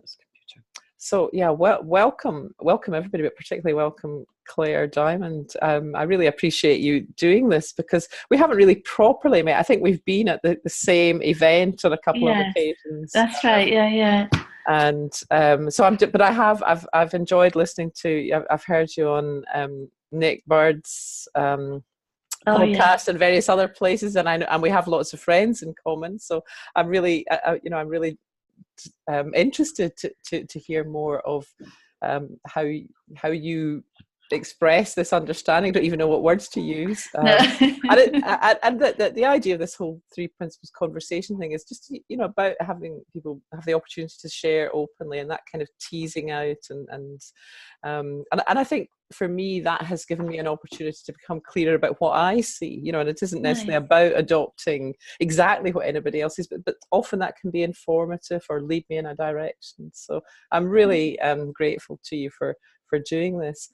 this computer. So yeah, welcome everybody, but particularly welcome Clare Dimond. I really appreciate you doing this because we haven't really properly met. I think we've been at the same event on a couple of occasions. That's right. Yeah. And so I've enjoyed listening to. I've heard you on Nick Bird's podcast and various other places, and I know, and we have lots of friends in common. So I'm really, I'm really interested to hear more of how you express this understanding. Don't even know what words to use. And the idea of this whole three principles conversation thing is just about having people have the opportunity to share openly, and that kind of teasing out and I think for me that has given me an opportunity to become clearer about what I see, and it isn't necessarily about adopting exactly what anybody else is, but often that can be informative or lead me in a direction. So I'm really grateful to you for doing this.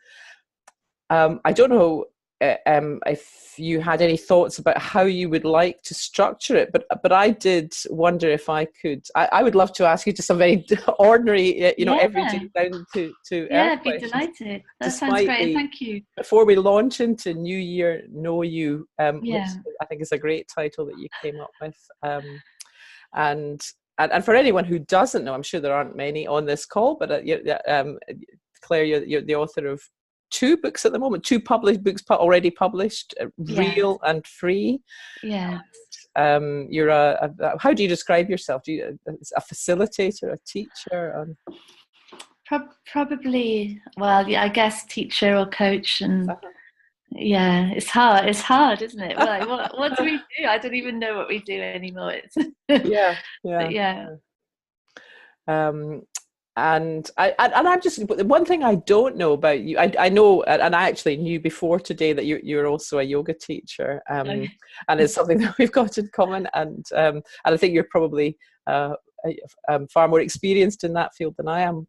I don't know if you had any thoughts about how you would like to structure it, but I did wonder if I could. I would love to ask you just some very ordinary, everyday down to I'd be delighted. That sounds great. Thank you. Before we launch into New Year, Know You, which I think is a great title that you came up with, and for anyone who doesn't know, I'm sure there aren't many on this call, but Clare, you're the author of 2 books at the moment, 2 published books already published, Real and Free. Yeah. You're how do you describe yourself? Do you a facilitator, a teacher? Probably, I guess teacher or coach, and it's hard, isn't it? Like, what do we do? I don't even know what we do anymore. And I'm just, one thing I don't know about you, I know, and I actually knew before today that you're also a yoga teacher, and it's something that we've got in common, and I think you're probably far more experienced in that field than I am.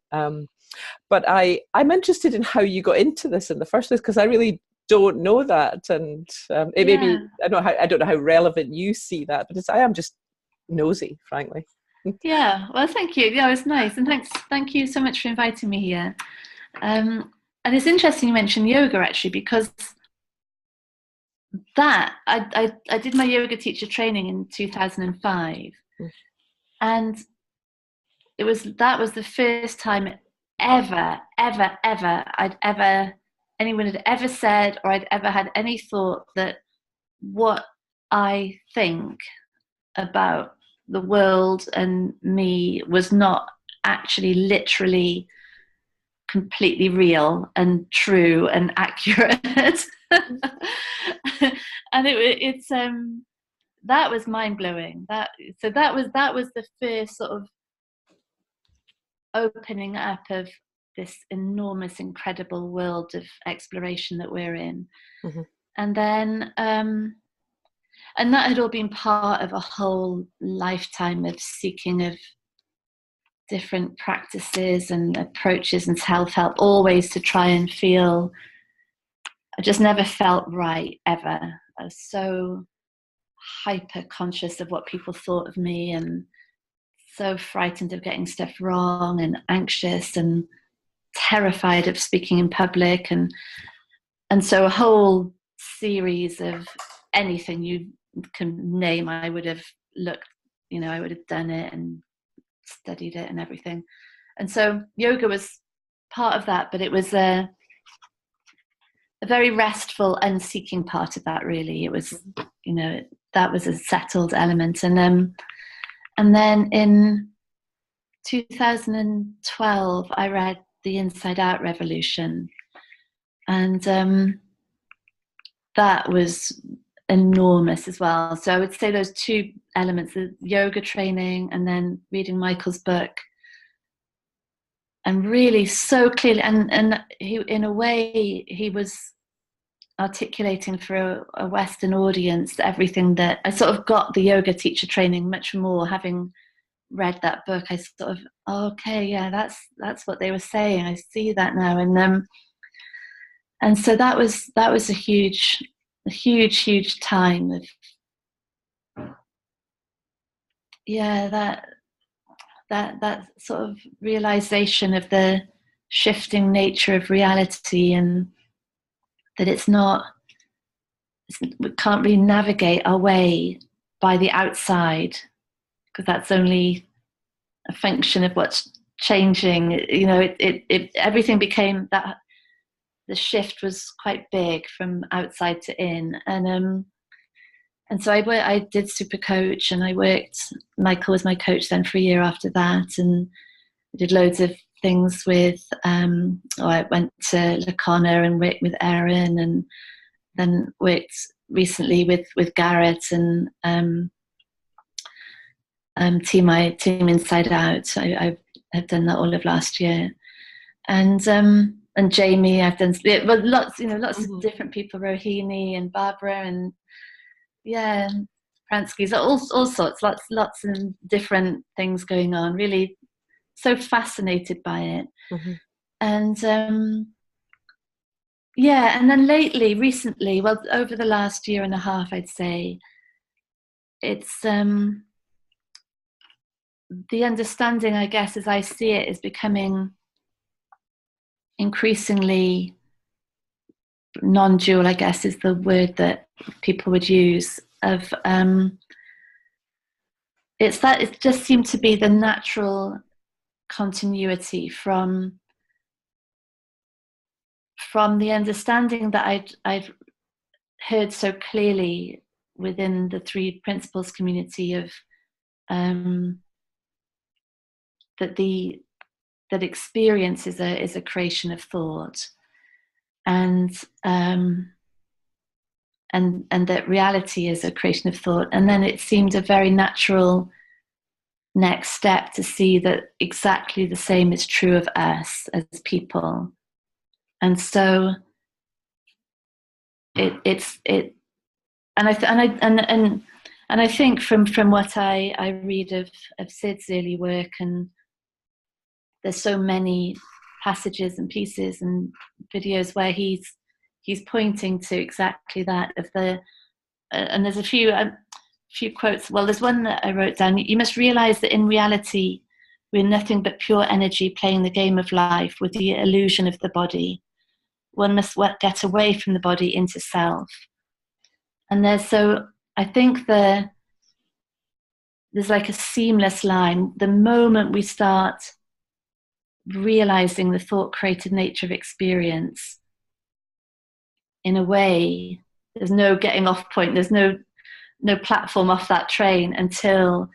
But I'm interested in how you got into this in the first place, because I really don't know that, and maybe I don't know how relevant you see that, but I am just nosy, frankly. Yeah, well, thank you. Yeah, it was nice, and thank you so much for inviting me here. And it's interesting you mentioned yoga, actually, because that I did my yoga teacher training in 2005, and that was the first time ever anyone had ever said, or I'd ever had any thought that what I think about the world and me was not actually literally completely real and true and accurate. And it's that was mind-blowing. That was the first sort of opening up of this enormous, incredible world of exploration that we're in. And then and that had all been part of a whole lifetime of seeking of different practices and approaches and self-help, always to try and feel. I just never felt right, ever. I was so hyper conscious of what people thought of me, and so frightened of getting stuff wrong, and anxious and terrified of speaking in public, and so a whole series of anything you can name, I would have looked, I would have done it and studied it and everything. And so yoga was part of that, but it was a very restful and seeking part of that, really. It was, that was a settled element. And then in 2012, I read The Inside Out Revolution, and that was enormous as well. So I would say those 2 elements, the yoga training and then reading Michael's book, and really so clearly, and he, in a way, he was articulating for a Western audience everything that I sort of got the yoga teacher training much more, having read that book. I sort of, that's what they were saying. I see that now. And so that was a huge time of that that sort of realization of the shifting nature of reality, and that we can't really navigate our way by the outside, because that's only a function of what's changing. You know, everything became that. The shift was quite big from outside to in, and so I did Super Coach, and Michael was my coach then for a year after that, and I did loads of things with, I went to Lacona and worked with Erin, and then worked recently with Garrett and Team Inside Out. I've done that all of last year, and Jamie, I've done lots of different people, Rohini and Barbara, and Pransky's, all sorts, lots of different things going on. Really, so fascinated by it, and and then recently, well, over the last year and a half, I'd say, it's the understanding, I guess, as I see it, is becoming increasingly non-dual, I guess is the word that people would use, of it just seemed to be the natural continuity from the understanding that I'd heard so clearly within the Three Principles community of that experience is a creation of thought, and that reality is a creation of thought. And then it seemed a very natural next step to see that exactly the same is true of us as people. And so and I think from what I read of Sid's early work, and there's so many passages and pieces and videos where he's pointing to exactly that, and there's a few quotes. Well, there's one that I wrote down: you must realize that in reality we're nothing but pure energy playing the game of life with the illusion of the body. One must get away from the body into self. And I think there's like a seamless line. The moment we start realizing the thought-created nature of experience, in a way, there's no getting off point. There's no platform off that train until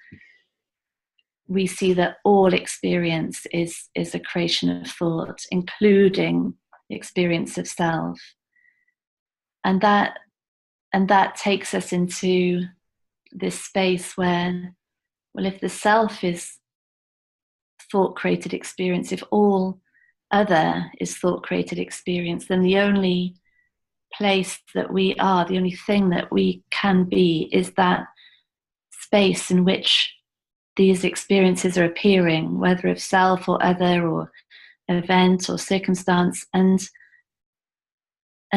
we see that all experience is a creation of thought, including the experience of self. And that takes us into this space where, well, if the self is thought-created experience, if all other is thought-created experience, then the only place that we are, the only thing that we can be, is that space in which these experiences are appearing, whether of self or other or event or circumstance. And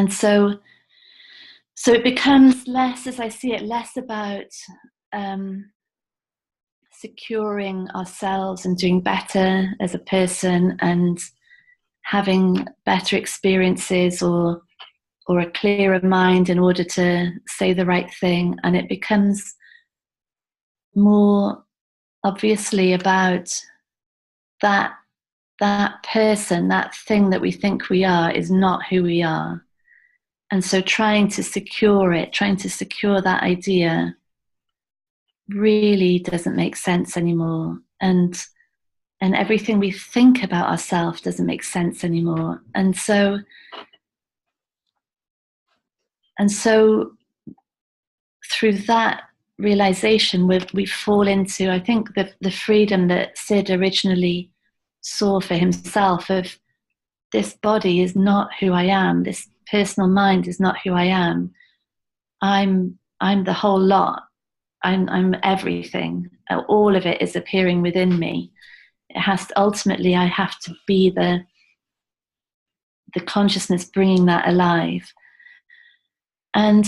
so it becomes less, as I see it, less about securing ourselves and doing better as a person and having better experiences or a clearer mind in order to say the right thing. And it becomes more obviously about that person, that thing that we think we are, is not who we are. And so trying to secure that idea really doesn't make sense anymore. And everything we think about ourselves doesn't make sense anymore. And so through that realization, we fall into, I think, the freedom that Sid originally saw for himself, of this body is not who I am, this personal mind is not who I am. I'm the whole lot. I'm everything. All of it is appearing within me. It has to, ultimately, I have to be the consciousness bringing that alive. And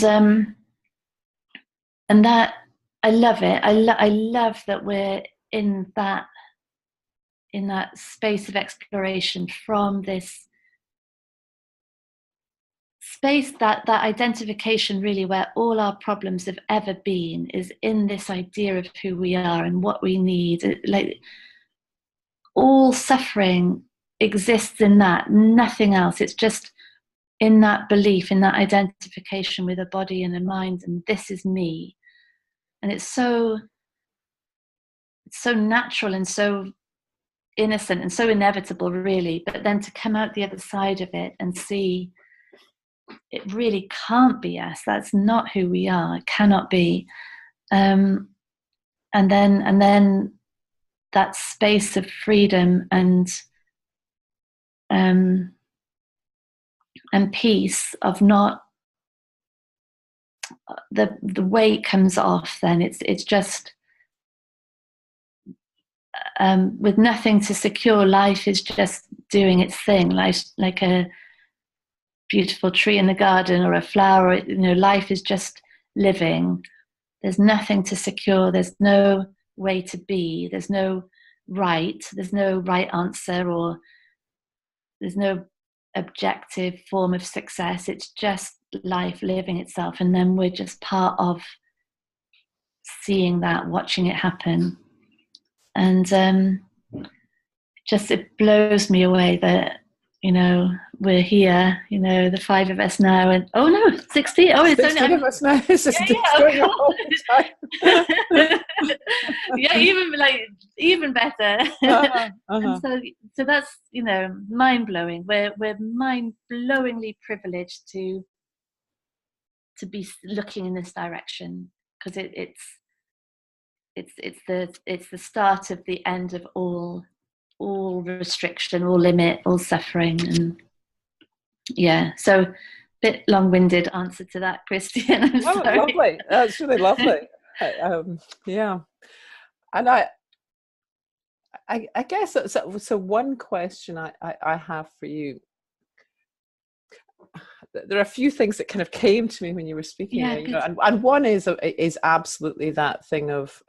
that, I love it. I love that we're in that in that space of exploration, from this space, that identification really where all our problems have ever been is in this idea of who we are and what we need. Like, all suffering exists in that, nothing else. It's just in that belief, in that identification with a body and a mind, and this is me. And it's so natural and so innocent and so inevitable, really. But then to come out the other side of it and see it really can't be us. That's not who we are. It cannot be. And then that space of freedom and peace of not, the weight comes off. Then it's just with nothing to secure. Life is just doing its thing. Life, like a beautiful tree in the garden or a flower. Life is just living. There's nothing to secure. There's no way to be. There's no right answer, or there's no objective form of success. It's just life living itself, and then we're just part of seeing that, watching it happen. And it blows me away that we're here, the 5 of us now, and 60. It's 16 only of us now. It's just even better. And so that's mind blowing. We're mind blowingly privileged to be looking in this direction, because it's the start of the end of all restriction, all limit, all suffering. And so bit long-winded answer to that, Christian. Lovely. That's really lovely. And I guess so one question I have for you. There are a few things that kind of came to me when you were speaking, and one is absolutely that thing of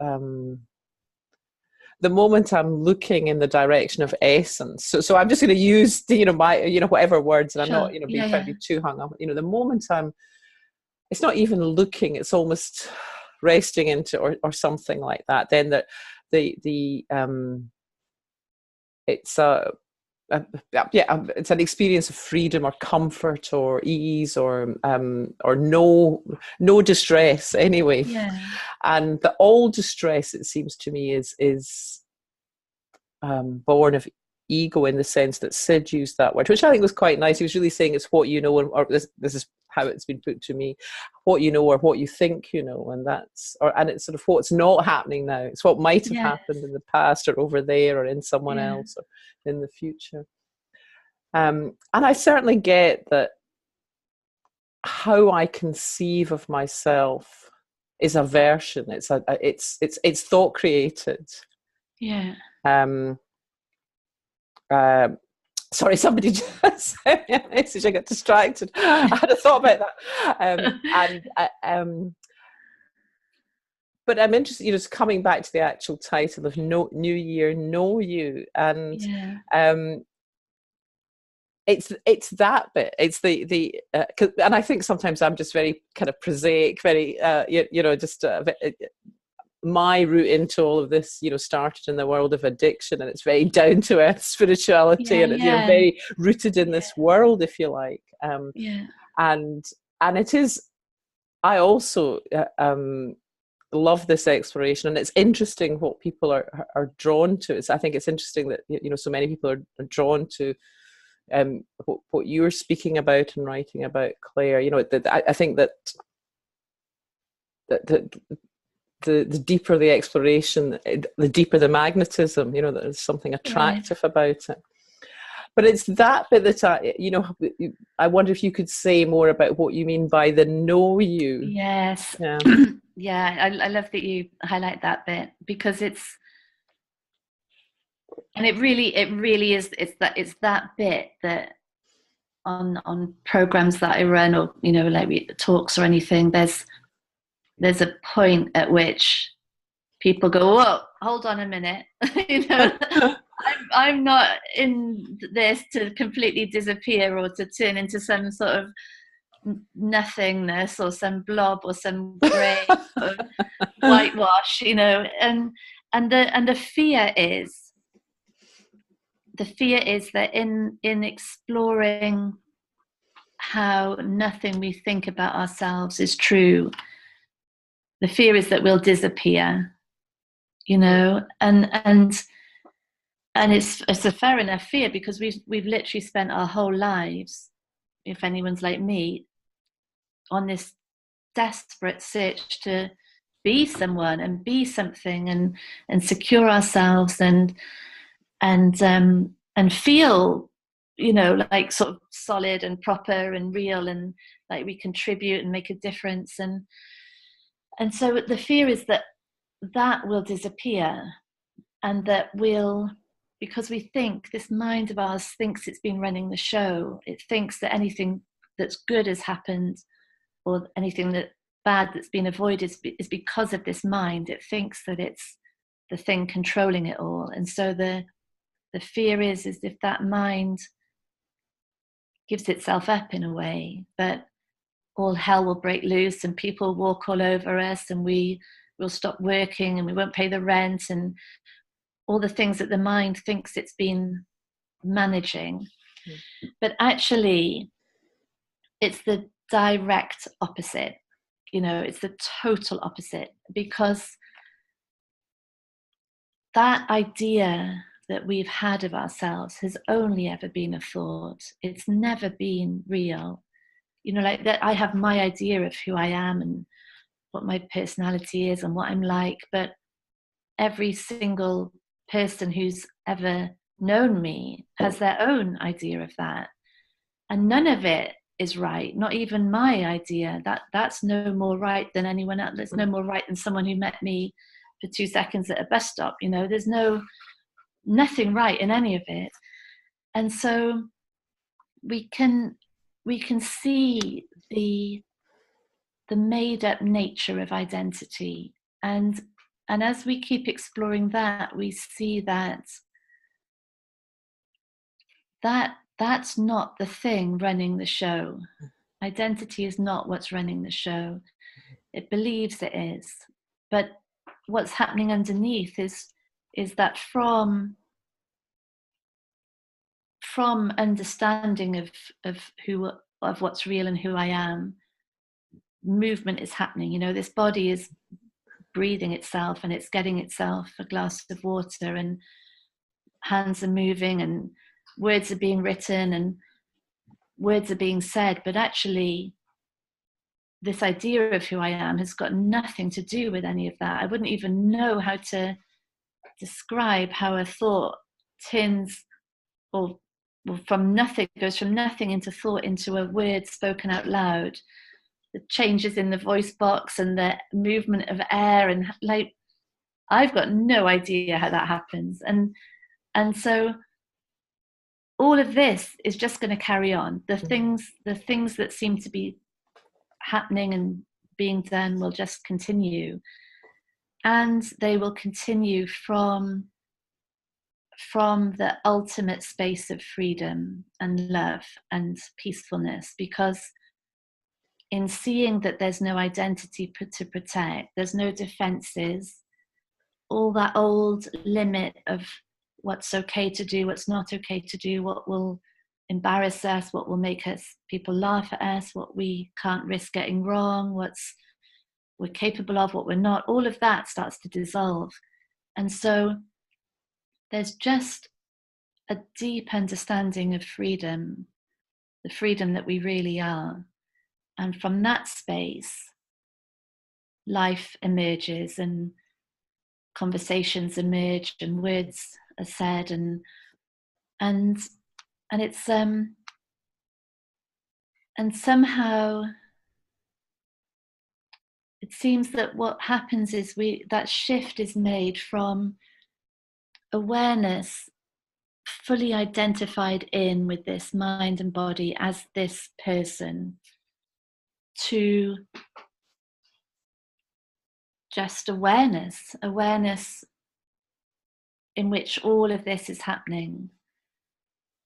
the moment I'm looking in the direction of essence. So I'm just going to use my whatever words, and I'm not being trying to be too hung up. The moment it's not even looking; it's almost resting into or something like that. Then it's it's an experience of freedom or comfort or ease or no distress anyway. And all distress, it seems to me, is born of ego, in the sense that Sid used that word, which I think was quite nice. He was really saying it's what you know, or this is how it's been put to me, what you know or what you think you know, and it's sort of what's not happening now. It's what might have happened in the past, or over there, or in someone else, or in the future. And I certainly get that how I conceive of myself is a version. It's thought created. Sorry, somebody just sent me a message. I got distracted. I had a thought about that. But I'm interested, just coming back to the actual title of New Year, Know You. And it's that bit. It's the and I think sometimes I'm just very kind of prosaic, very, my route into all of this, started in the world of addiction, and it's very down to earth spirituality, and it's very rooted in this world, if you like. And it is. I also love this exploration, and it's interesting what people are drawn to. I think it's interesting that so many people are drawn to what you're speaking about and writing about, Clare. I think that the deeper the exploration, the deeper the magnetism. There's something attractive about it. But it's that bit that I wonder if you could say more about what you mean by the know you. Yes. I love that you highlight that bit, because it really is. It's that bit that on programs that I run, or like talks or anything, there's a point at which people go, whoa, hold on a minute. I'm not in this to completely disappear or to turn into some sort of nothingness or some blob or some grey sort of whitewash, you know. And the fear is that in exploring how nothing we think about ourselves is true, the fear is that we'll disappear, you know. And it's a fair enough fear, because we've literally spent our whole lives, if anyone's like me, on this desperate search to be someone and be something and secure ourselves and feel, you know, like sort of solid and proper and real, and like we contribute and make a difference. And so the fear is that that will disappear, and that we'll, because we think, this mind of ours thinks it's been running the show. It thinks that anything that's good has happened, or anything that bad that's been avoided is because of this mind. It thinks that it's the thing controlling it all. And so the fear is if that mind gives itself up in a way, that all hell will break loose and people walk all over us, and we will stop working and we won't pay the rent, and all the things that the mind thinks it's been managing. But actually, it's the direct opposite. You know, it's the total opposite, because that idea that we've had of ourselves has only ever been a thought. It's never been real. You know, like that, I have my idea of who I am and what my personality is and what I'm like, but every single person who's ever known me has their own idea of that, and none of it is right. Not even my idea. That's no more right than anyone else. There's no more right than someone who met me for 2 seconds at a bus stop. You know, there's nothing right in any of it. And so we can see the made up nature of identity, and as we keep exploring that, we see that's not the thing running the show. Identity is not what's running the show. It believes it is, but what's happening underneath is that from understanding of what's real and who I am, movement is happening. You know, this body is breathing itself, and it's getting itself a glass of water, and hands are moving, and words are being written, and words are being said. But actually, this idea of who I am has got nothing to do with any of that. I wouldn't even know how to describe how a thought turns, or from nothing, goes from nothing into thought, into a word spoken out loud. The changes in the voice box and the movement of air, and like, I've got no idea how that happens. And so all of this is just going to carry on. The things that seem to be happening and being done will just continue, and they will continue from the ultimate space of freedom and love and peacefulness. Because in seeing that there's no identity to protect, there's no defenses, all that old limit of what's okay to do, what's not okay to do, what will embarrass us, what will make us, people laugh at us, what we can't risk getting wrong, what's we're capable of, what we're not, all of that starts to dissolve. And so there's just a deep understanding of freedom, the freedom that we really are. And from that space, life emerges, and conversations emerge, and words are said, and it's and somehow it seems that what happens is that shift is made from awareness fully identified in with this mind and body as this person, to just awareness in which all of this is happening,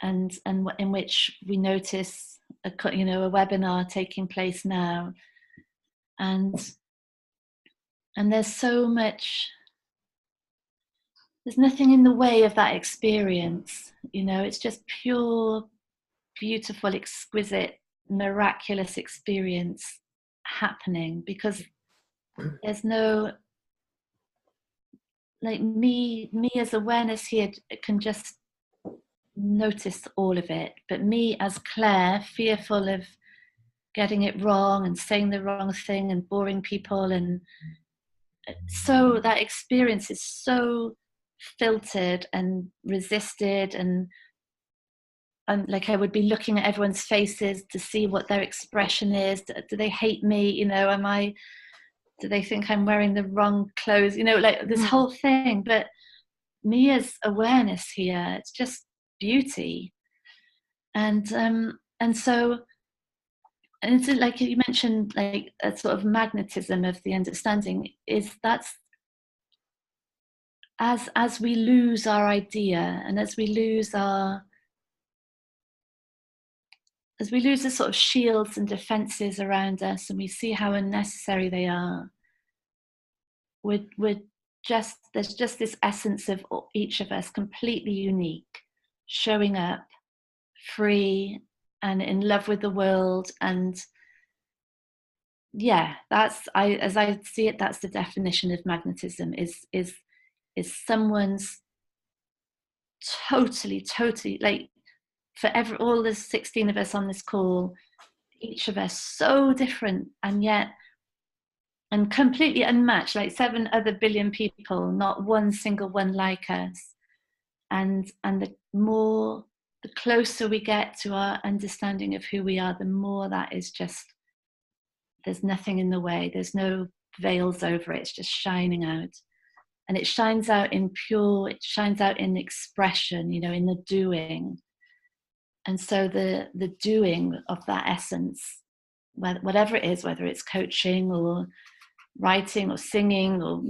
and in which we notice a webinar taking place now, and there's so much, there's nothing in the way of that experience, it's just pure, beautiful, exquisite, miraculous experience happening, because there's no, like, me as awareness here can just notice all of it, but me as Clare, fearful of getting it wrong and saying the wrong thing and boring people, and so that experience is so filtered and resisted, and like I would be looking at everyone's faces to see what their expression is. Do they hate me? Do they think I'm wearing the wrong clothes? Like this whole thing. But me as awareness here, it's just beauty. And so, and it's like you mentioned, like a sort of magnetism of the understanding, is that's as we lose our idea, and as we lose the sort of shields and defenses around us, and we see how unnecessary they are, there's just this essence of each of us completely unique, showing up free and in love with the world. And yeah, as I see it, that's the definition of magnetism, is someone's totally, like, for all the 16 of us on this call, each of us so different, and yet, and completely unmatched, like 7 other billion people, not one single one like us. And the closer we get to our understanding of who we are, the more that is just, there's nothing in the way, there's no veils over it, it's just shining out. And it shines out in expression, in the doing. And so the doing of that essence, whatever it is, whether it's coaching or writing or singing or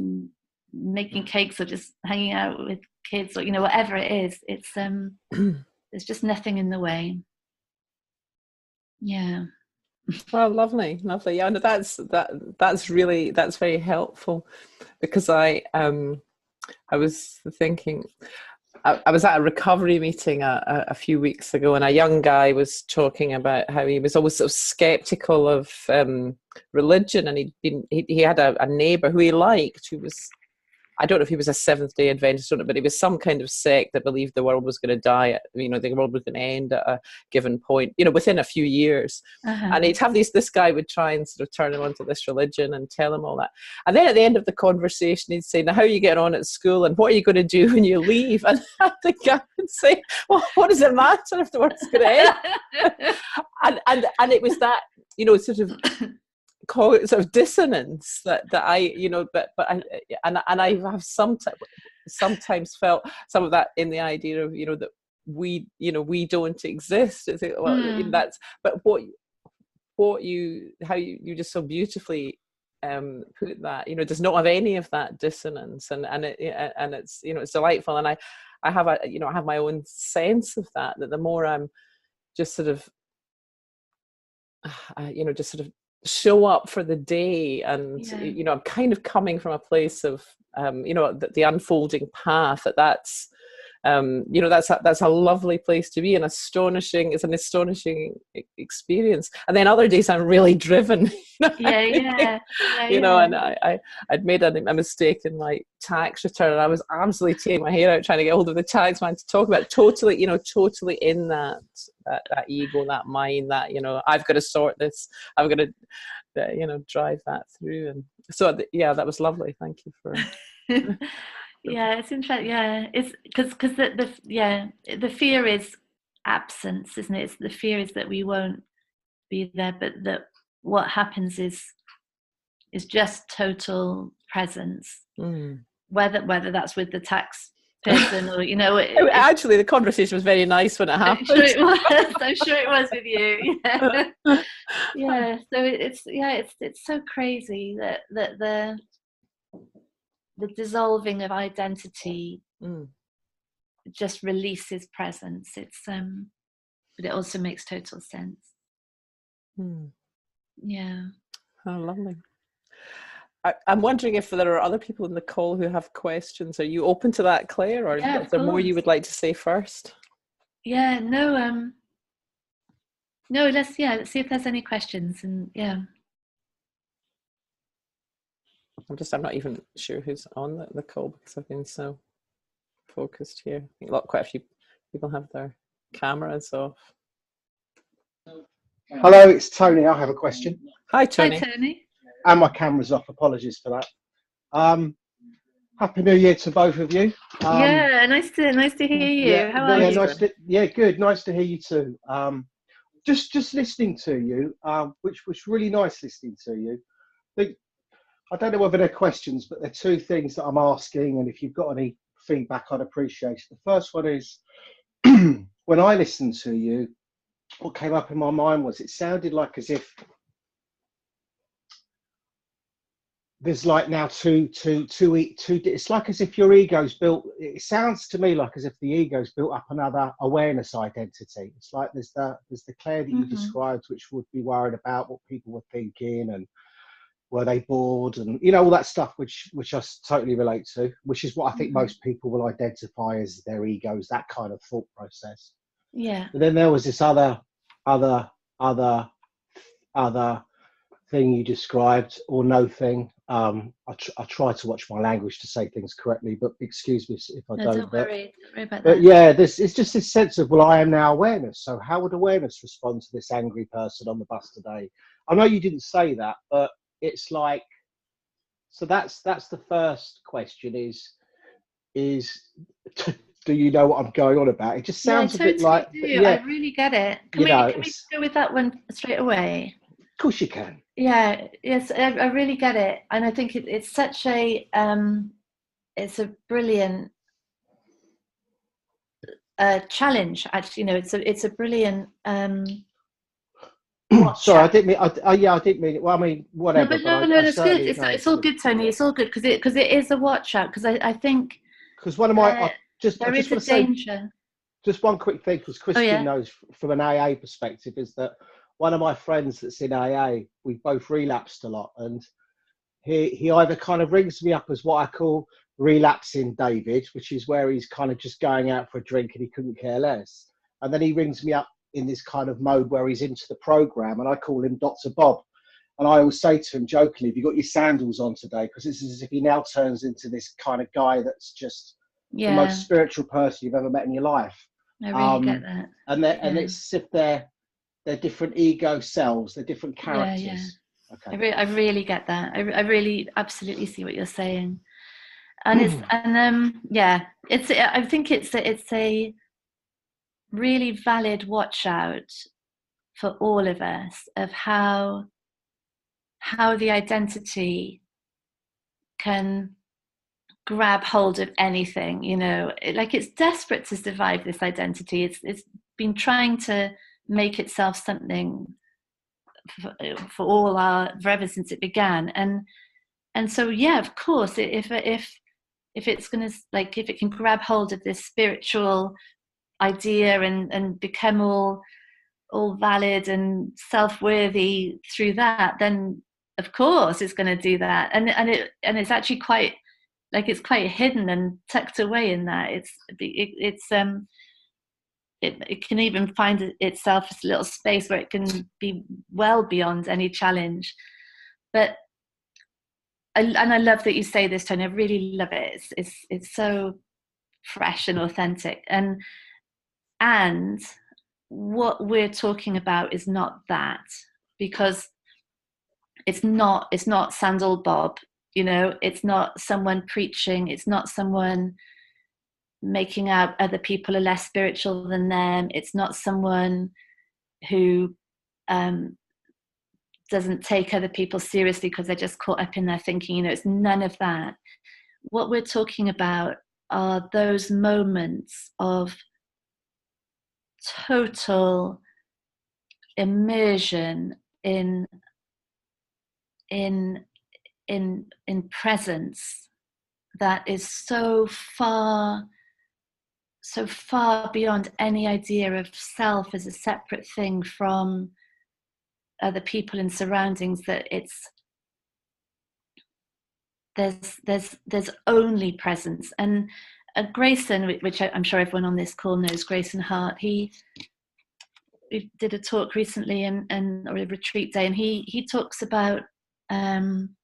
making cakes or just hanging out with kids, or whatever it is, it's there's just nothing in the way. Yeah. Well, lovely. Yeah, no, that's very helpful, because I was thinking, I was at a recovery meeting a few weeks ago, and a young guy was talking about how he was always sort of skeptical of religion, and he had a neighbor who he liked, who was, I don't know if he was a Seventh-day Adventist or not, but he was some kind of sect that believed the world was going to die, the world was going to end at a given point, within a few years. And he'd have this guy would try and sort of turn him onto this religion and tell him all that. And then at the end of the conversation, he'd say, now, how are you getting on at school, and what are you going to do when you leave? And the guy would say, well, what does it matter if the world's going to end? and it was that, sort of dissonance that I, I have sometimes felt some of that in the idea of, that we don't exist. I think, well, that's, but how you just so beautifully put that, does not have any of that dissonance, and it's, it's delightful. And I have I have my own sense of that the more I'm just sort of just sort of show up for the day, and I'm kind of coming from a place of the unfolding path, that's that's a lovely place to be, and it's an astonishing experience. And then other days I'm really driven, and I'd made a mistake in my tax return, and I was absolutely tearing my hair out trying to get hold of the tax man to talk about it. Totally in that ego, that mind, that I've got to sort this, I've got to drive that through. And so that was lovely. Thank you for yeah, it's interesting. Yeah, it's because the fear is absence, isn't it? The fear is that we won't be there, but that what happens is just total presence. Whether that's with the tax person or actually the conversation was very nice when it happened. I'm sure it was with you. Yeah. So it's so crazy that the dissolving of identity just releases presence. It's but it also makes total sense. Yeah. Oh, lovely. I'm wondering if there are other people in the call who have questions. Are you open to that, Claire, or Yeah, is there more you would like to say first? Yeah, no, let's see if there's any questions. And yeah. I'm not even sure who's on the call because I've been so focused here. I think quite a few people have their cameras off. Hello, it's Tony. I have a question. Hi, Tony. Hi, Tony. And my camera's off. Apologies for that. Happy New Year to both of you. Yeah, nice to hear you. Yeah, How are you? Good. Nice to hear you too. Just listening to you, which was really nice listening to you. I don't know whether they're questions, but they're two things that I'm asking, and if you've got any feedback, I'd appreciate it. The first one is, when I listened to you, what came up in my mind was it sounded like as if there's like now two. It's like as if your ego's built. It sounds to me like as if the ego's built up another awareness identity. It's like there's the Claire that you described, which would be worried about what people were thinking and were they bored and all that stuff, which I totally relate to. Which is what I think most people will identify as their egos, that kind of thought process. Yeah. But then there was this other thing you described, or no thing. I try to watch my language to say things correctly, but excuse me if I don't. Don't worry about that. But yeah, it's just this sense of, well, I am now awareness. So how would awareness respond to this angry person on the bus today? I know you didn't say that, but it's like, so that's the first question is do you know what I'm going on about? It just sounds a bit like, I really get it. Can we go with that one straight away? Of course you can. Yeah, yes, I really get it, and I think it's such a it's a brilliant challenge. Actually, it's a brilliant. Sorry, I didn't mean. I didn't mean it. Well, I mean, whatever. No, it's good. It's all good, Tony. It's all good because it is a watch out. Because I think one of my there is a danger. Just one quick thing, because Christian knows from an AA perspective, is that one of my friends that's in AA, we both relapsed a lot, and he either kind of rings me up as what I call relapsing David, which is where he's kind of just going out for a drink and he couldn't care less, and then he rings me up in this kind of mode where he's into the program, and I call him Dr. Bob, and I always say to him jokingly, "Have you got your sandals on today?" Because it's as if he now turns into this kind of guy that's just the most spiritual person you've ever met in your life. I really get that. And it's as if they're different ego selves, they're different characters. Yeah. Okay. I really get that. I really absolutely see what you're saying, and I think it's a really valid watch out for all of us of how the identity can grab hold of anything. Like it's desperate to survive this identity. It's been trying to make itself something for ever since it began, and so of course, if it's going to, like, if it can grab hold of this spiritual idea and become all valid and self-worthy through that, then of course it's going to do that, and it's actually quite, like, it's quite hidden and tucked away in that. It can even find itself as a little space where it can be well beyond any challenge. But I love that you say this, Tony. I really love it. It's so fresh and authentic, and what we're talking about is not that, because it's not Sandal Bob. It's not someone preaching. It's not someone making out other people are less spiritual than them. It's not someone who doesn't take other people seriously because they're just caught up in their thinking. It's none of that. What we're talking about are those moments of total immersion in presence that is so far so far beyond any idea of self as a separate thing from other people and surroundings, that there's only presence. And Grayson, which I'm sure everyone on this call knows, Grayson Hart, we did a talk recently or a retreat day, and he talks about him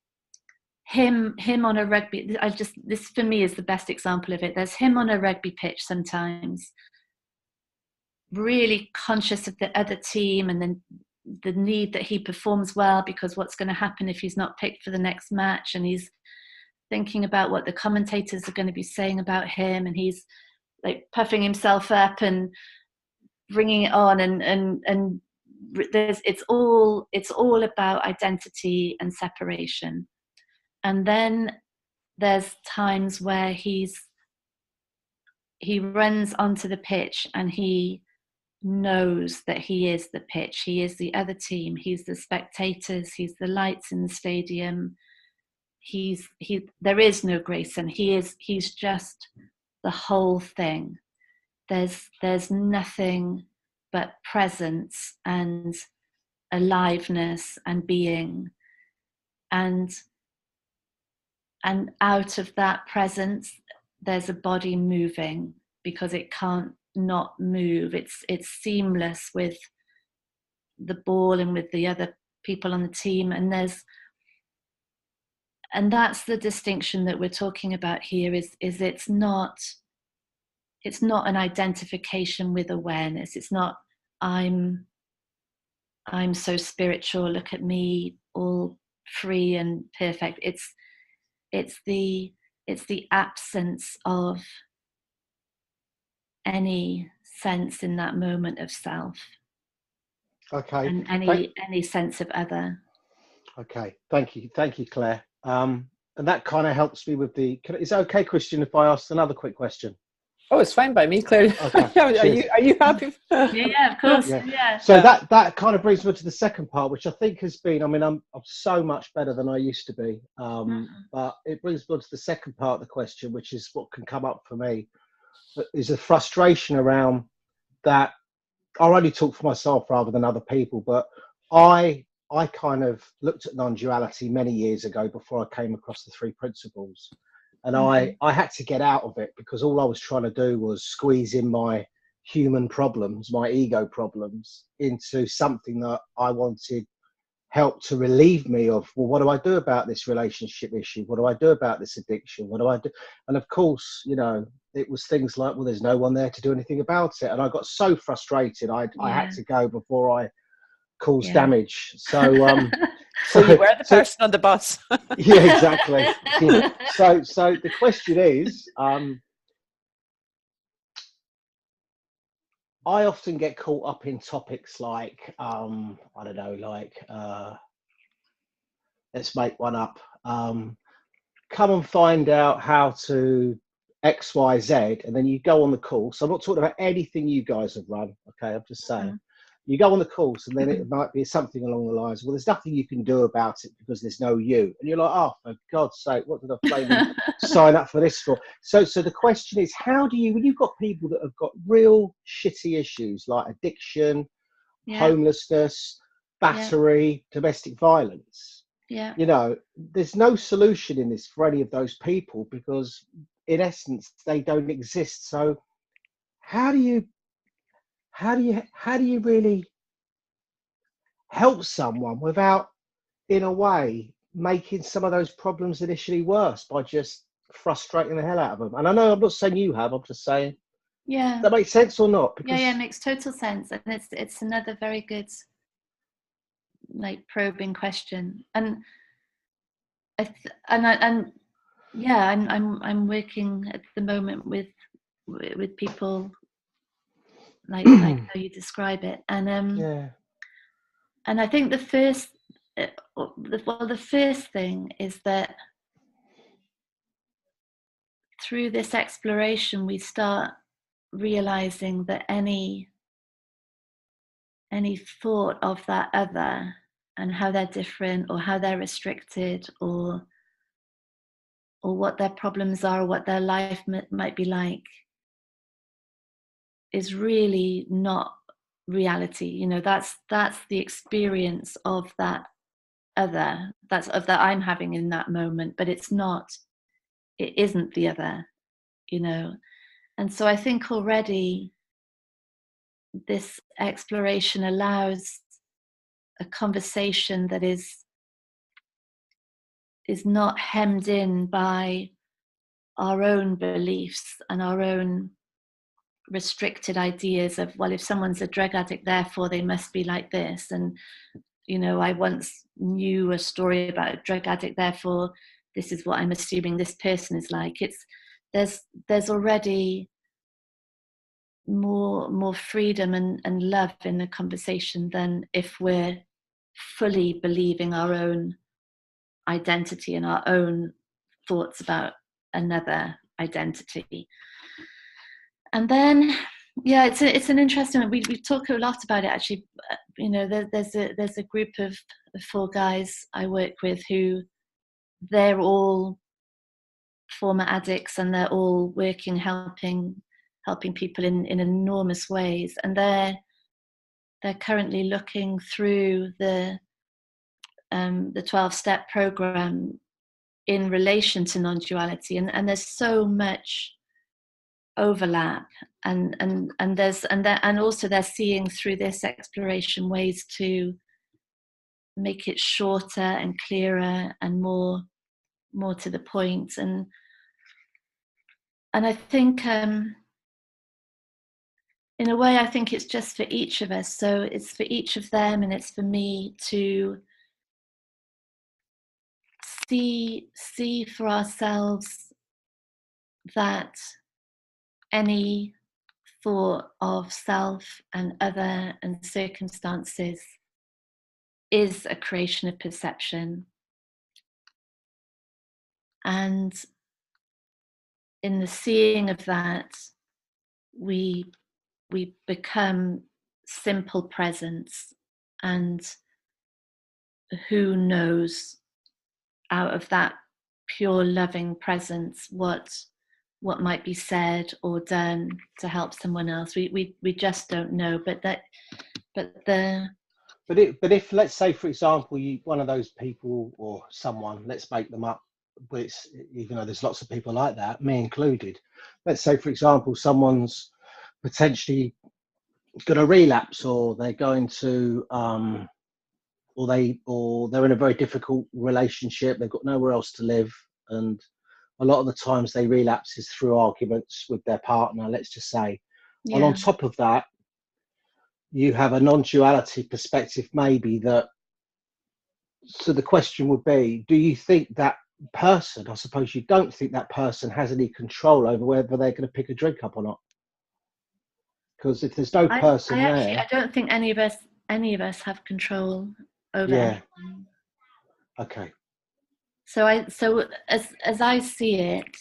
on a rugby. This for me is the best example of it. There's him on a rugby pitch sometimes, really conscious of the other team, and then the need that he performs well, because what's going to happen if he's not picked for the next match, and he's thinking about what the commentators are going to be saying about him, and he's like puffing himself up and bringing it on, and it's all about identity and separation. And then there's times where he runs onto the pitch and he knows that he is the pitch, he is the other team, he's the spectators, he's the lights in the stadium, there is no Grayson, he's just the whole thing. There's nothing but presence and aliveness and being, and out of that presence there's a body moving, because it can't not move. It's seamless with the ball and with the other people on the team, and that's the distinction that we're talking about here, is it's not an identification with awareness. It's not I'm so spiritual, look at me, all free and perfect. It's the absence of any sense in that moment of self. Okay. And any sense of other. Okay. Thank you, Claire. And that kind of helps me with is it okay, Christian, if I ask another quick question? Oh, it's fine by me, Claire. Okay. Are you happy? Yeah, of course. Yeah. So that kind of brings me to the second part, which I think has been, I mean, I'm so much better than I used to be. But it brings me to the second part of the question, which is what can come up for me, is a frustration around that. I'll only talk for myself rather than other people, but I kind of looked at non-duality many years ago before I came across the three principles. And I had to get out of it, because all I was trying to do was squeeze in my human problems, my ego problems, into something that I wanted help to relieve me of. Well, what do I do about this relationship issue? What do I do about this addiction? What do I do? And of course, it was things like, well, there's no one there to do anything about it. And I got so frustrated, I had to go before I caused damage. So so you were the person on the bus. Yeah, exactly. So the question is, I often get caught up in topics like, I don't know, like, let's make one up. Come and find out how to X, Y, Z, and then you go on the course. I'm not talking about anything you guys have run, okay? I'm just saying. You go on the course, and then it might be something along the lines, well, there's nothing you can do about it because there's no you. And you're like, oh, for God's sake, what did I sign up for this for? So the question is, how do you, when you've got people that have got real shitty issues like addiction, homelessness, battery, domestic violence, there's no solution in this for any of those people, because in essence, they don't exist. So how do you really help someone without, in a way, making some of those problems initially worse by just frustrating the hell out of them? And I know I'm not saying you have, I'm just saying, does that make sense or not? Because it makes total sense. And it's another very good, like, probing question. And I'm working at the moment with people like how you describe it, and and I think the first thing is that through this exploration we start realizing that any thought of that other and how they're different or how they're restricted or what their problems are or what their life might be like is really not reality. You know, that's the experience of that other, that I'm having in that moment, but it isn't the other, you know. And so I think already this exploration allows a conversation that is not hemmed in by our own beliefs and our own restricted ideas of, well, if someone's a drug addict, therefore they must be like this. And, you know, I once knew a story about a drug addict, therefore this is what I'm assuming this person is like. There's already more freedom and love in the conversation than if we're fully believing our own identity and our own thoughts about another identity. And then, yeah, it's an interesting one. We talk a lot about it, actually. You know, there's a group of 4 guys I work with who, they're all former addicts, and they're all working, helping people in enormous ways. And they're currently looking through the 12-step program in relation to non-duality, and there's so much overlap, and also they're seeing through this exploration ways to make it shorter and clearer and more to the point. And I think in a way, I think it's just for each of us. So it's for each of them, and it's for me to see for ourselves that any thought of self and other and circumstances is a creation of perception. And in the seeing of that, we become simple presence. And who knows, out of that pure loving presence, what might be said or done to help someone else. We just don't know. But if, let's say, for example, you, one of those people or someone, let's make them up, but even though there's lots of people like that, me included, let's say, for example, someone's potentially going to relapse, or they're going to or they're in a very difficult relationship, they've got nowhere else to live, and a lot of the times they relapse is through arguments with their partner, let's just say. Yeah. And on top of that, you have a non-duality perspective, maybe, that, so the question would be, do you think that person, I suppose you don't think that person has any control over whether they're going to pick a drink up or not? Because if there's no person there, I don't think any of us have control over anything. Okay. So as I see it,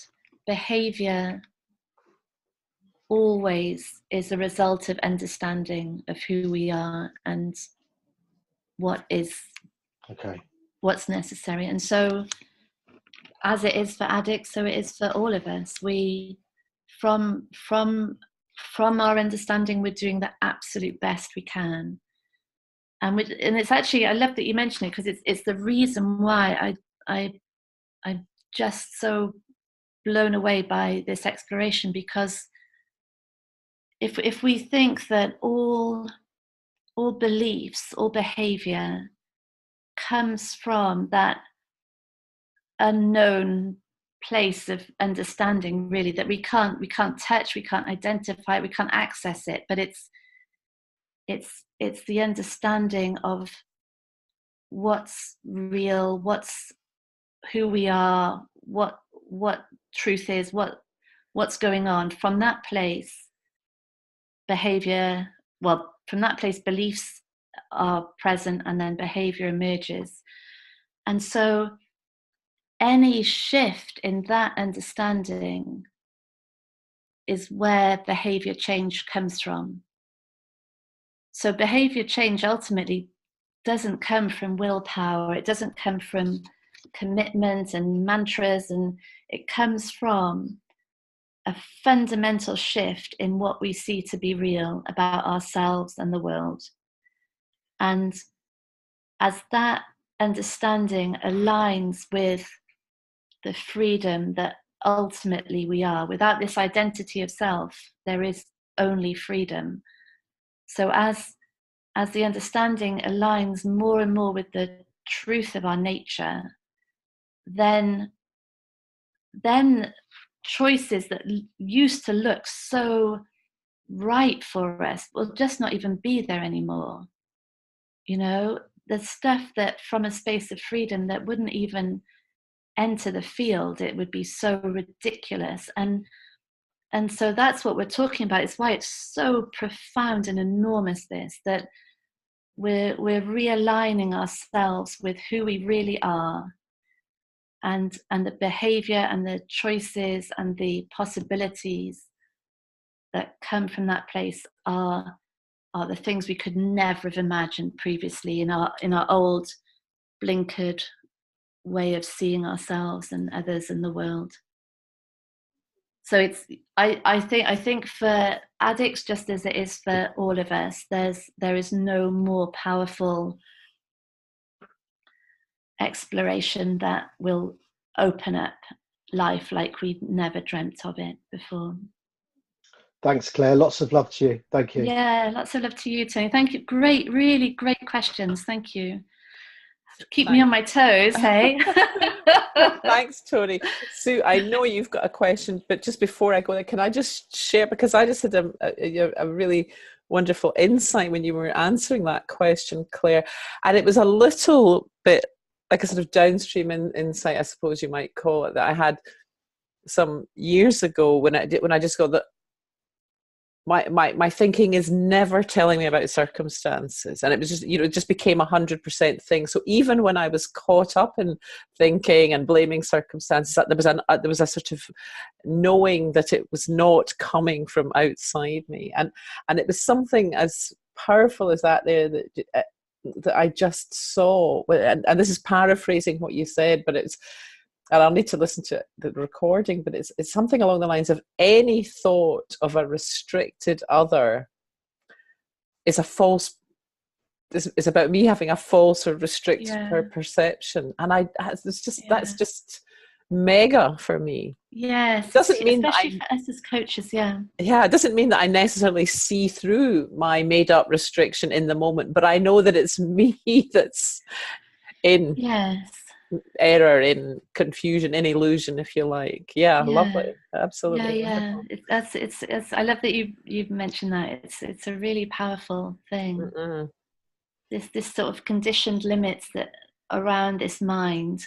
behavior always is a result of understanding of who we are and what is what's necessary. And so as it is for addicts, so it is for all of us. We from our understanding, we're doing the absolute best we can. And it's actually, I love that you mentioned it, because it's the reason why I'm just so blown away by this exploration. Because if we think that all beliefs, all behavior comes from that unknown place of understanding, really, that we can't touch, we can't identify, we can't access it, but it's the understanding of what's real, who we are, what truth is, what's going on. From that place, from that place, beliefs are present, and then behavior emerges. And so any shift in that understanding is where behavior change comes from. So behavior change ultimately doesn't come from willpower, it doesn't come from commitment and mantras, and it comes from a fundamental shift in what we see to be real about ourselves and the world. And as that understanding aligns with the freedom that ultimately we are, without this identity of self, there is only freedom. So as the understanding aligns more and more with the truth of our nature, then choices that used to look so right for us will just not even be there anymore. You know, the stuff that from a space of freedom that wouldn't even enter the field, it would be so ridiculous. And so that's what we're talking about. It's why it's so profound and enormous, this, that we're realigning ourselves with who we really are, and the behavior and the choices and the possibilities that come from that place are the things we could never have imagined previously in our old blinkered way of seeing ourselves and others in the world. So it's I think for addicts, just as it is for all of us, there is no more powerful exploration that will open up life like we've never dreamt of it before. Thanks, Claire. Lots of love to you. Thank you. Yeah, lots of love to you, Tony. Thank you. Great, really great questions. Thank you. Keep me on my toes, hey? Thanks, Tony. Sue, I know you've got a question, but just before I go there, can I just share, because I just had a really wonderful insight when you were answering that question, Claire, and it was a little bit like a sort of downstream insight, I suppose you might call it, that I had some years ago when I just got that my thinking is never telling me about circumstances, and it was just, it just became 100% thing. So even when I was caught up in thinking and blaming circumstances, that there was a sort of knowing that it was not coming from outside me, and it was something as powerful as that there that I just saw, and this is paraphrasing what you said, but it's, and I'll need to listen to the recording, but it's something along the lines of, any thought of a restricted other is a false, is about me having a false or restricted perception. And that's just mega for me. Yes. It doesn't mean especially for us as coaches, Yeah, it doesn't mean that I necessarily see through my made up restriction in the moment, but I know that it's me that's in error, in confusion, in illusion, if you like. Lovely, absolutely. It's I love that you've mentioned that. It's a really powerful thing. This sort of conditioned limits that around this mind,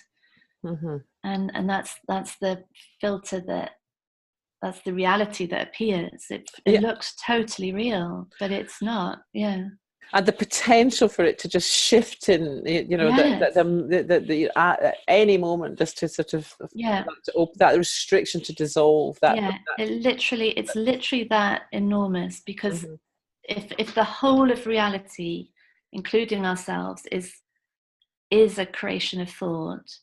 and that's the filter, that's the reality that appears. It looks totally real, but it's not. And the potential for it to just shift in, at any moment, just to sort of that restriction to dissolve. It's literally that enormous, because if the whole of reality, including ourselves, is a creation of thought,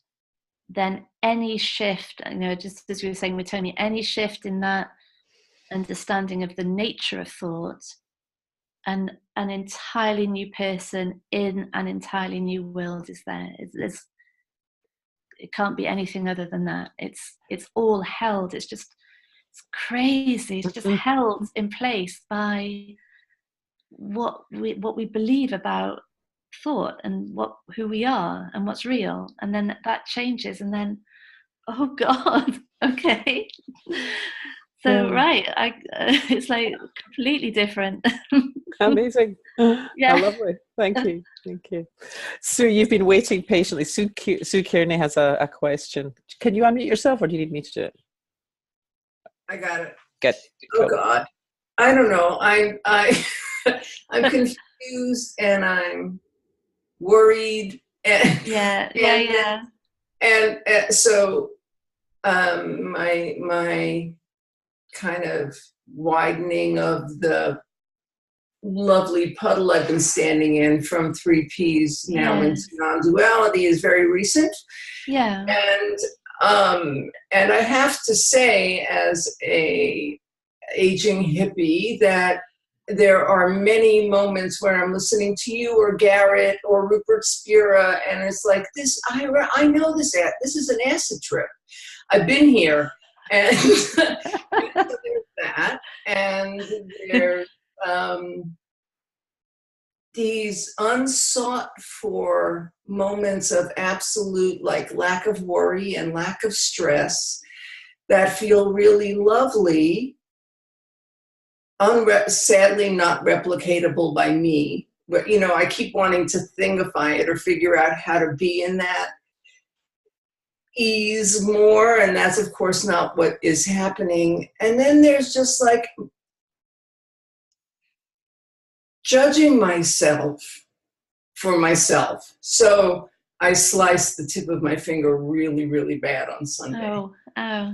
then any shift, just as we were saying with Tony, any shift in that understanding of the nature of thought, and an entirely new person in an entirely new world is there. It can't be anything other than that. It's all held. It's crazy. It's just held in place by what we believe about thought and who we are and what's real. And then that changes, and then, oh God, okay. So it's like completely different. Amazing. Lovely. Thank you. Sue, you've been waiting patiently. Sue Kearney has a question. Can you unmute yourself, or do you need me to do it? I got it. Good. Oh God, I don't know. I'm confused and I'm worried. And, And so my kind of widening of the lovely puddle I've been standing in from 3Ps now into non-duality is very recent. And And I have to say, as a aging hippie, that there are many moments where I'm listening to you or Garrett or Rupert Spira, and it's like, this, I know this is an acid trip. I've been here. And so there's that. And there's these unsought for moments of absolute like lack of worry and lack of stress that feel really lovely, sadly not replicatable by me. But, you know, I keep wanting to thingify it or figure out how to be in that ease more, and that's of course not what is happening. And then there's just like judging myself for myself. So I sliced the tip of my finger really, really bad on Sunday. Oh.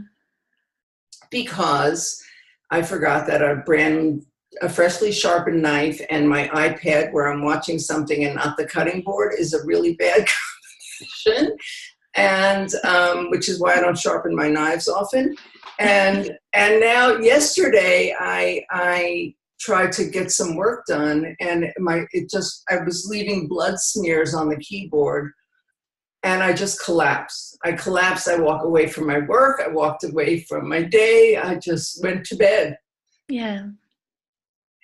Because I forgot that a freshly sharpened knife and my iPad where I'm watching something and not the cutting board is a really bad combination. And which is why I don't sharpen my knives often. And now yesterday I tried to get some work done, and I was leaving blood smears on the keyboard, and I just collapsed. I walked away from my work. I walked away from my day. I just went to bed. Yeah.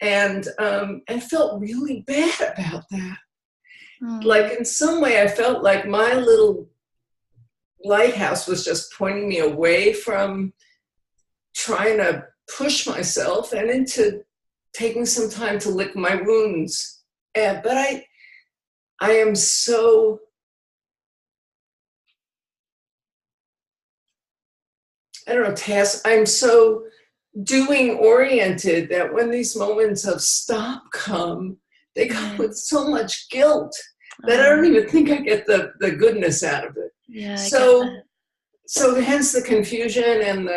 And I felt really bad about that. Like in some way I felt like my little lighthouse was just pointing me away from trying to push myself and into taking some time to lick my wounds. But I am so, I don't know, I'm so doing oriented that when these moments of stop come, they come with so much guilt that I don't even think I get the goodness out of it. Yeah. So hence the confusion and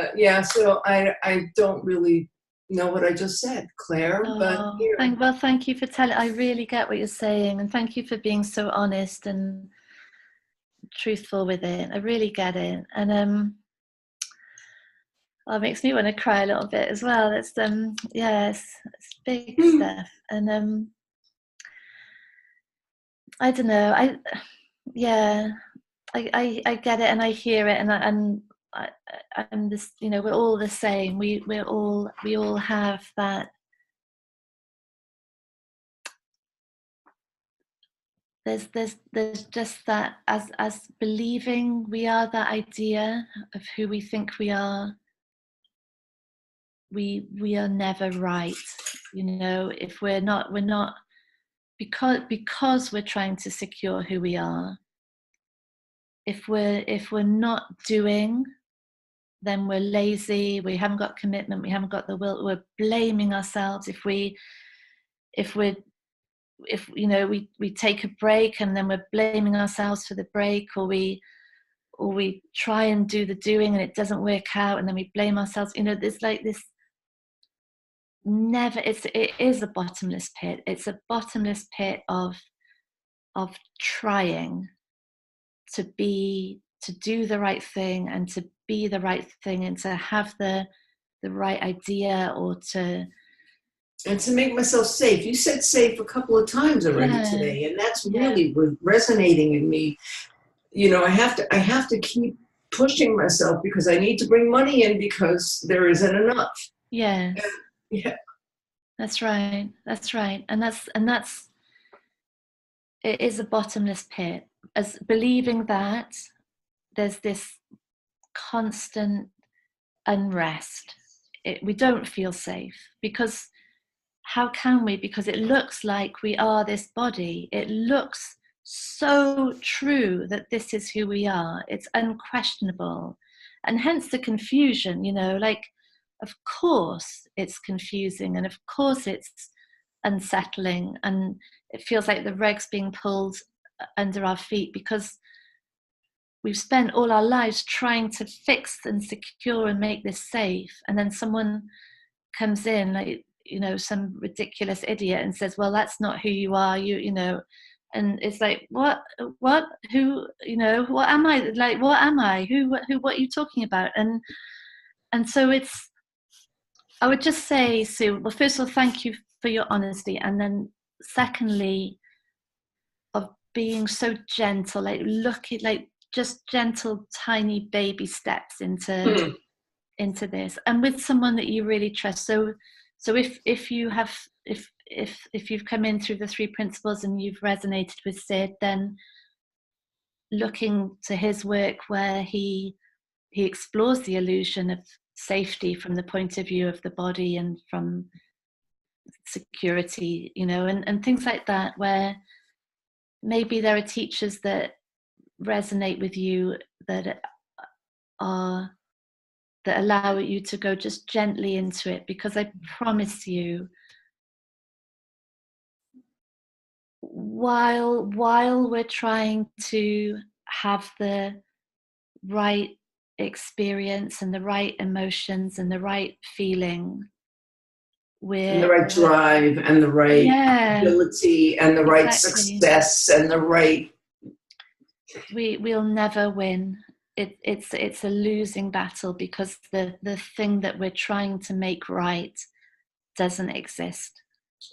so I don't really know what I just said, Claire, but here. Thank you for telling. I really get what you're saying, and thank you for being so honest and truthful with it. I really get it. And it makes me want to cry a little bit as well. It's it's big stuff. And I don't know. I get it, and I hear it, and I'm this. You know, we're all the same. We all have that. There's just that as believing we are that idea of who we think we are. We are never right. You know, if we're not because we're trying to secure who we are. If we're not doing, then we're lazy, we haven't got commitment, we haven't got the will, we're blaming ourselves. If we take a break and then we're blaming ourselves for the break, or we try and do the doing and it doesn't work out and then we blame ourselves. You know, there's like this it is a bottomless pit. It's a bottomless pit of trying to do the right thing and to be the right thing and to have the right idea and to make myself safe. You said safe a couple of times already today, and that's really resonating in me. You know, I have to keep pushing myself because I need to bring money in because there isn't enough. Yeah. Yeah. That's right. And that's it is a bottomless pit. As believing that there's this constant unrest. We don't feel safe because how can we? Because it looks like we are this body. It looks so true that this is who we are. It's unquestionable. And hence the confusion, you know, like, of course it's confusing and of course it's unsettling and it feels like the rug's being pulled under our feet because we've spent all our lives trying to fix and secure and make this safe, and then someone comes in, like, you know, some ridiculous idiot and says, well, that's not who you are, you know, And it's like, what, who, you know, what am I? Like, what am I? Who, what are you talking about? And so I would just say, Sue, well, first of all, thank you for your honesty. And then secondly, of being so gentle, like looking, like just gentle, tiny baby steps into this, and with someone that you really trust. So if you've come in through the 3 principles and you've resonated with Sid, then looking to his work where he explores the illusion of safety from the point of view of the body and from security, you know, and things like that, where maybe there are teachers that resonate with you that allow you to go just gently into it, because I promise you, while we're trying to have the right experience and the right emotions and the right feeling, and the right drive and the right ability and the right success and the right, we'll never win. It's a losing battle, because the thing that we're trying to make right doesn't exist.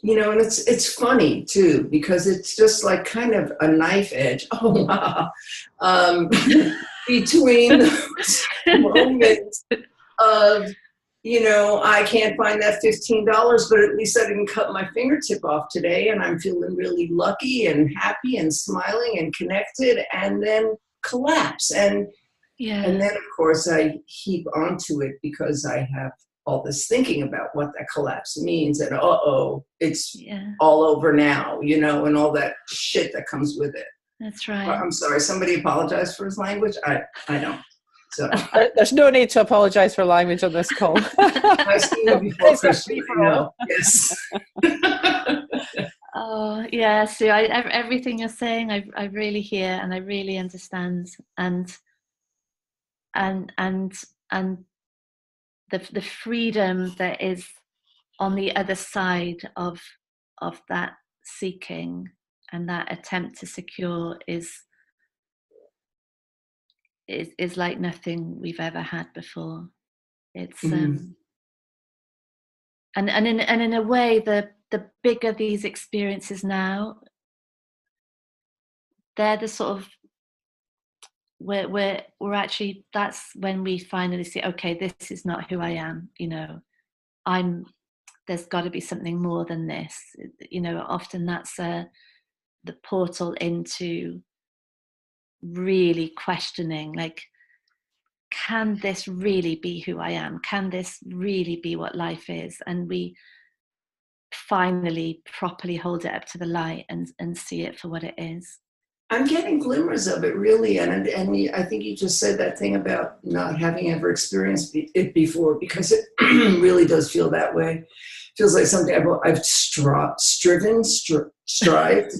You know, and it's funny too, because it's just like kind of a knife edge. Oh wow. Between those moments of, you know, I can't find that $15, but at least I didn't cut my fingertip off today, and I'm feeling really lucky and happy and smiling and connected, and then collapse. And then of course I heap onto it because I have all this thinking about what that collapse means, and it's all over now, you know, and all that shit that comes with it. That's right. I'm sorry, somebody apologize for his language. I don't. So there's no need to apologize for language on this call. I've seen you before, Christian. No. Yes. Oh yeah, Sue. Everything you're saying, I really hear and I really understand, and the freedom that is on the other side of that seeking and that attempt to secure is like nothing we've ever had before. It's and in a way, the bigger these experiences now, they're the sort of we're actually, that's when we finally see, okay, this is not who I am, you know, there's got to be something more than this, you know. Often that's the portal into really questioning, like, can this really be who I am? Can this really be what life is? And we finally properly hold it up to the light and see it for what it is. I'm getting glimmers of it, really, and I think you just said that thing about not having ever experienced it before, because it really does feel that way. Feels like something I've strived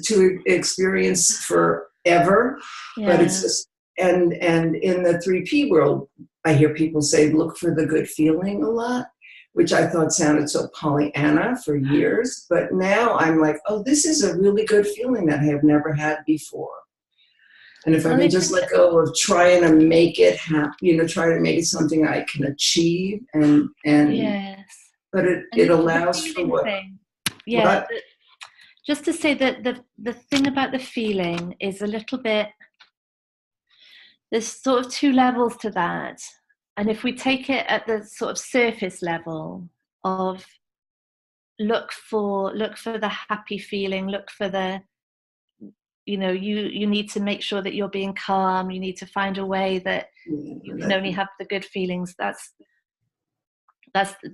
to experience forever, but it's just, and in the 3P world, I hear people say, look for the good feeling a lot, which I thought sounded so Pollyanna for years. But now I'm like, oh, this is a really good feeling that I have never had before. And if I can just let go of trying to make it happen, you know, try to make it something I can achieve, and but it allows for what? Yeah. What? Just to say that the thing about the feeling is a little bit, there's sort of 2 levels to that. And if we take it at the sort of surface level of look for the happy feeling, look for the, you know, you need to make sure that you're being calm, you need to find a way that you can only have the good feelings. That's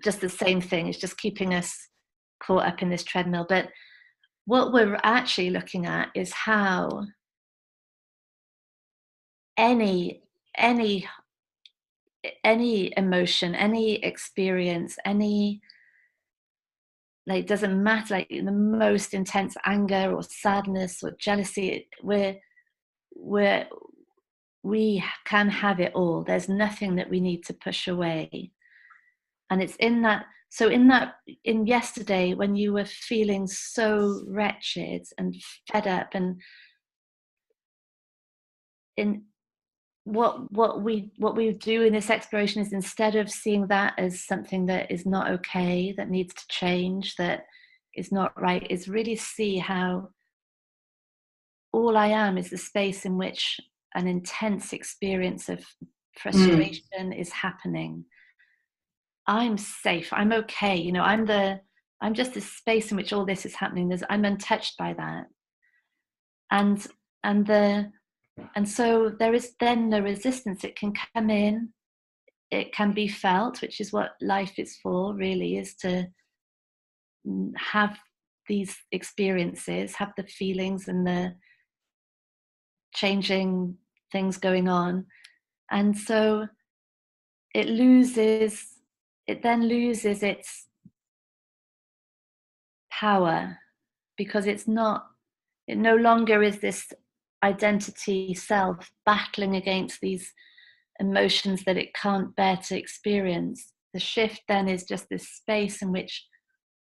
just the same thing. It's just keeping us caught up in this treadmill. But what we're actually looking at is how any emotion, any experience, any, like, doesn't matter, like the most intense anger or sadness or jealousy, we can have it all. There's nothing that we need to push away. And it's in that So in yesterday, when you were feeling so wretched and fed up, and in what we do in this exploration is, instead of seeing that as something that is not okay, that needs to change, that is not right, is really see how all I am is the space in which an intense experience of frustration is happening. I'm safe, I'm okay, you know, I'm just this space in which all this is happening. I'm untouched by that. And so there is then no resistance. It can come in, it can be felt, which is what life is for, really, is to have these experiences, have the feelings and the changing things going on. And so it then loses its power, because it no longer is this identity self battling against these emotions that it can't bear to experience. The shift then is just this space in which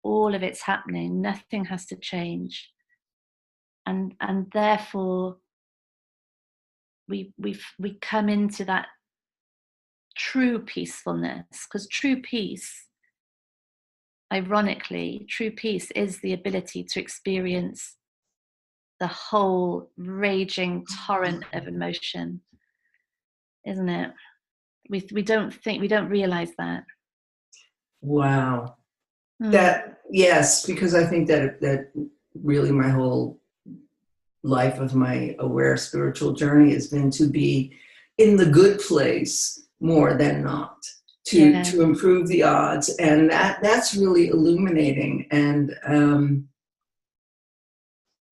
all of it's happening, nothing has to change, and therefore we come into that true peacefulness, because true peace, ironically, true peace is the ability to experience the whole raging torrent of emotion, isn't it? We don't realize that. Wow. That, yes, because I think that really my whole life of my aware spiritual journey has been to be in the good place more than not, to improve the odds, and that's really illuminating. And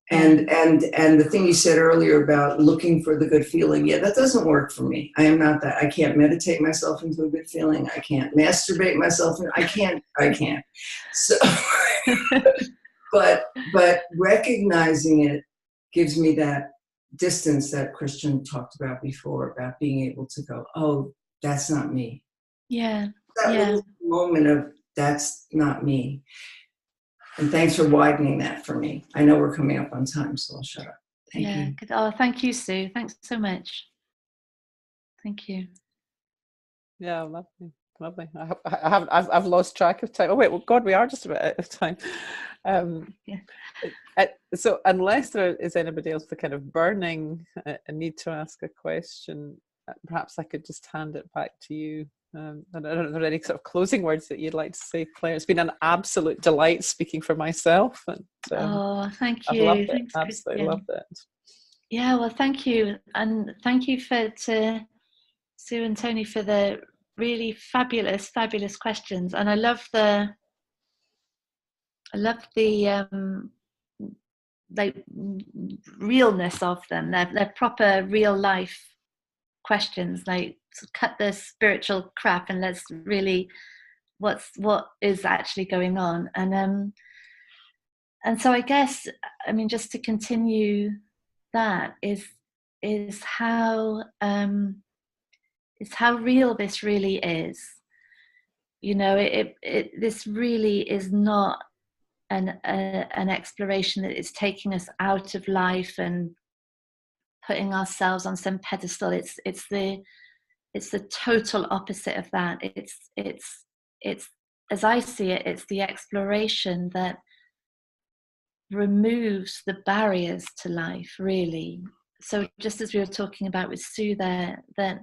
the thing you said earlier about looking for the good feeling, that doesn't work for me. I am not that. I can't meditate myself into a good feeling. I can't masturbate myself. I can't. So, but recognizing it gives me that distance that Christian talked about before, about being able to go, oh, that's not me. Yeah. That little moment of that's not me. And thanks for widening that for me. I know we're coming up on time, so I'll shut up. Thank you. Oh, thank you, Sue. Thanks so much. Thank you. Yeah, lovely. I've lost track of time. Oh wait, well, God, we are just about out of time. So unless there is anybody else with a kind of burning a need to ask a question, perhaps I could just hand it back to you. I don't know if there are any sort of closing words that you'd like to say, Claire. It's been an absolute delight speaking for myself. And, thank you. I've loved it. Thanks, Absolutely loved it. Yeah, well, thank you. And thank you to Sue and Tony for the really fabulous questions. And I love the like realness of them. They're proper real life questions, like cut the spiritual crap and let's really what is actually going on. And so I guess, I mean, just to continue, that is how real this really is. You know, this really is not an exploration that is taking us out of life and putting ourselves on some pedestal. It's the total opposite of that. It's as I see it, it's the exploration that removes the barriers to life, really. So just as we were talking about with Sue there, that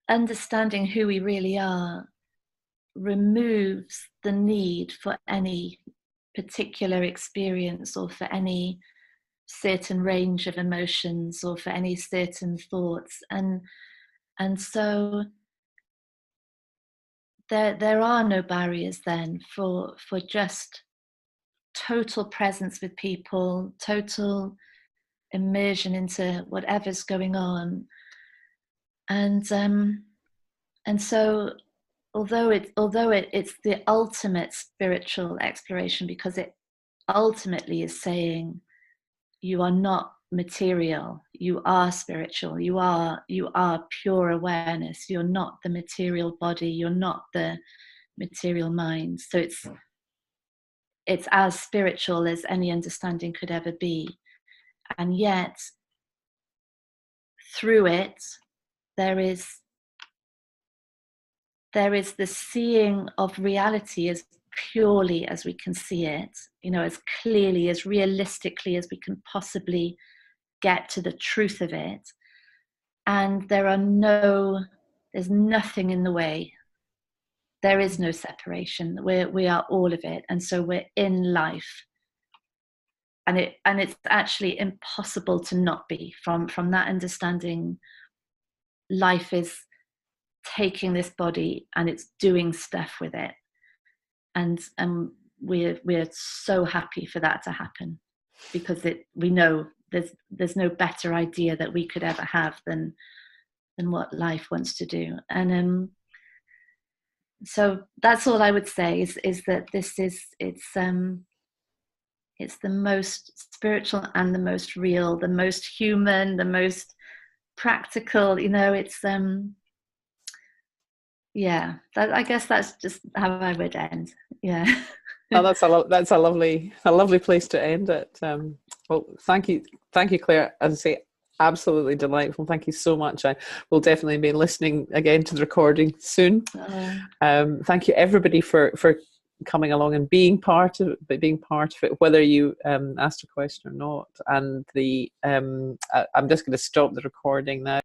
understanding who we really are removes the need for any particular experience or for any certain range of emotions or for any certain thoughts, and so there are no barriers then for just total presence with people, total immersion into whatever's going on. And so although it's the ultimate spiritual exploration, because it ultimately is saying you are not material, you are spiritual, you are pure awareness, you're not the material body, you're not the material mind. So it's as spiritual as any understanding could ever be. And yet, through it, there is the seeing of reality as purely as we can see it, as clearly, as realistically as we can possibly get to the truth of it. And there's nothing in the way. There is no separation. We are all of it. And so we're in life. And it's actually impossible to not be. From that understanding, life is taking this body and it's doing stuff with it. And we're so happy for that to happen, because we know there's no better idea that we could ever have than what life wants to do. And so that's all I would say is that it's the most spiritual and the most real, the most human, the most practical. It's I guess that's just how I would end. Yeah. Oh, that's a lovely place to end it. Well, thank you, Clare. As I say, absolutely delightful. Thank you so much. I will definitely be listening again to the recording soon. Thank you everybody for coming along and being part of it, whether you asked a question or not. And I'm just going to stop the recording now.